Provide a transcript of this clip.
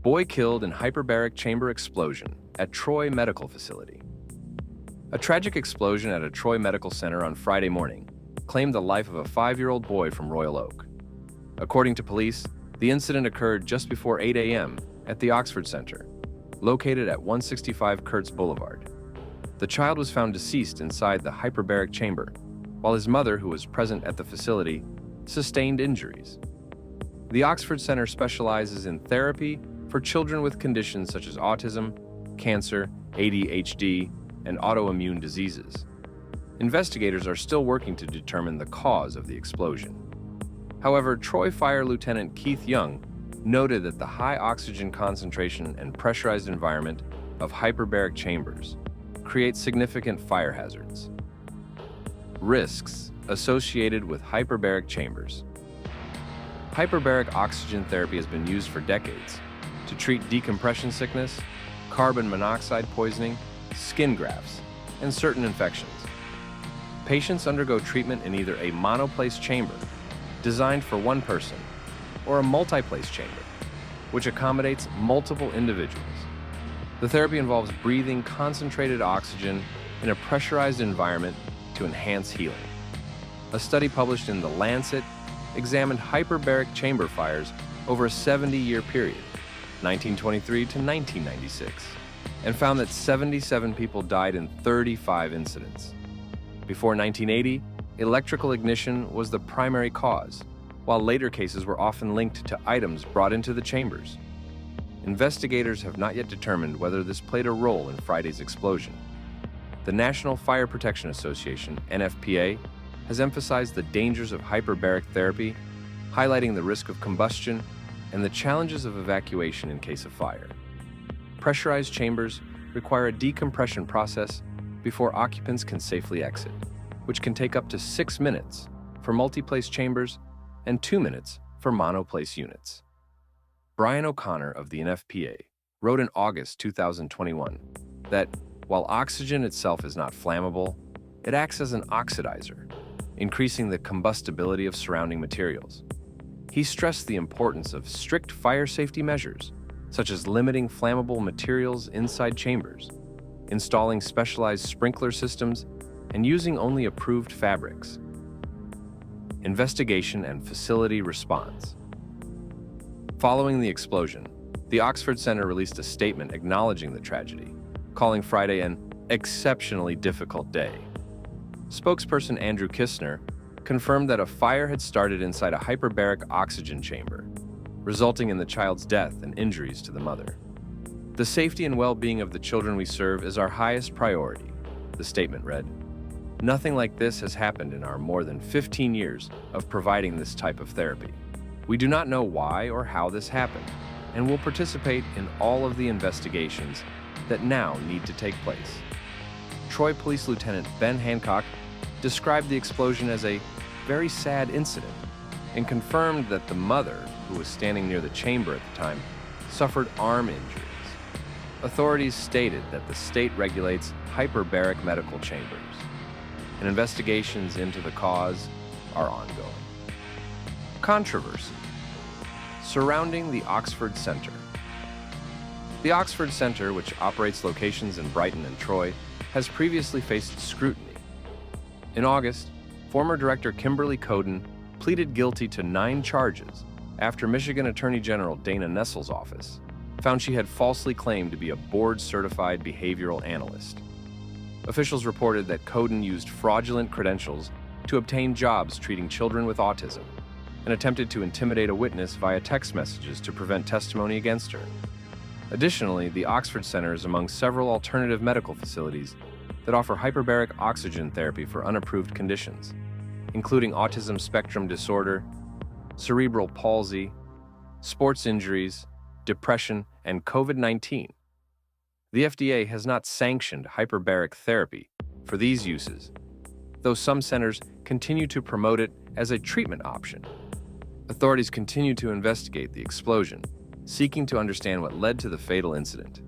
Boy killed in hyperbaric chamber explosion at Troy Medical Facility. A tragic explosion at a Troy Medical Center on Friday morning claimed the life of a 5-year-old boy from Royal Oak. According to police, the incident occurred just before 8 a.m. at the Oxford Center, located at 165 Kurtz Boulevard. The child was found deceased inside the hyperbaric chamber, while his mother, who was present at the facility, sustained injuries. The Oxford Center specializes in therapy for children with conditions such as autism, cancer, ADHD, and autoimmune diseases. Investigators are still working to determine the cause of the explosion. However, Troy Fire Lieutenant Keith Young noted that the high oxygen concentration and pressurized environment of hyperbaric chambers creates significant fire hazards. Risks associated with hyperbaric chambers. Hyperbaric oxygen therapy has been used for decades to treat decompression sickness, carbon monoxide poisoning, skin grafts, and certain infections. Patients undergo treatment in either a monoplace chamber, designed for one person, or a multi-place chamber, which accommodates multiple individuals. The therapy involves breathing concentrated oxygen in a pressurized environment to enhance healing. A study published in The Lancet examined hyperbaric chamber fires over a 70-year period, 1923 to 1996, and found that 77 people died in 35 incidents. Before 1980, electrical ignition was the primary cause, while later cases were often linked to items brought into the chambers. Investigators have not yet determined whether this played a role in Friday's explosion. The National Fire Protection Association, NFPA, has emphasized the dangers of hyperbaric therapy, highlighting the risk of combustion and the challenges of evacuation in case of fire. Pressurized chambers require a decompression process before occupants can safely exit, which can take up to 6 minutes for multi-place chambers and 2 minutes for monoplace units. Brian O'Connor of the NFPA wrote in August 2021 that while oxygen itself is not flammable, it acts as an oxidizer, increasing the combustibility of surrounding materials. He stressed the importance of strict fire safety measures, such as limiting flammable materials inside chambers, installing specialized sprinkler systems, and using only approved fabrics. Investigation and facility response. Following the explosion, the Oxford Center released a statement acknowledging the tragedy, calling Friday an exceptionally difficult day. Spokesperson Andrew Kistner confirmed that a fire had started inside a hyperbaric oxygen chamber, resulting in the child's death and injuries to the mother. The safety and well-being of the children we serve is our highest priority, the statement read. Nothing like this has happened in our more than 15 years of providing this type of therapy. We do not know why or how this happened, and will participate in all of the investigations that now need to take place. Troy Police Lieutenant Ben Hancock described the explosion as a very sad incident and confirmed that the mother, who was standing near the chamber at the time, suffered arm injuries. Authorities stated that the state regulates hyperbaric medical chambers, and investigations into the cause are ongoing. Controversy surrounding the Oxford Center. The Oxford Center, which operates locations in Brighton and Troy, has previously faced scrutiny. In August, former Director Kimberly Coden pleaded guilty to 9 charges after Michigan Attorney General Dana Nessel's office found she had falsely claimed to be a board-certified behavioral analyst. Officials reported that Coden used fraudulent credentials to obtain jobs treating children with autism and attempted to intimidate a witness via text messages to prevent testimony against her. Additionally, the Oxford Center is among several alternative medical facilities that offer hyperbaric oxygen therapy for unapproved conditions, including autism spectrum disorder, cerebral palsy, sports injuries, depression, and COVID-19. The FDA has not sanctioned hyperbaric therapy for these uses, though some centers continue to promote it as a treatment option. Authorities continue to investigate the explosion, seeking to understand what led to the fatal incident.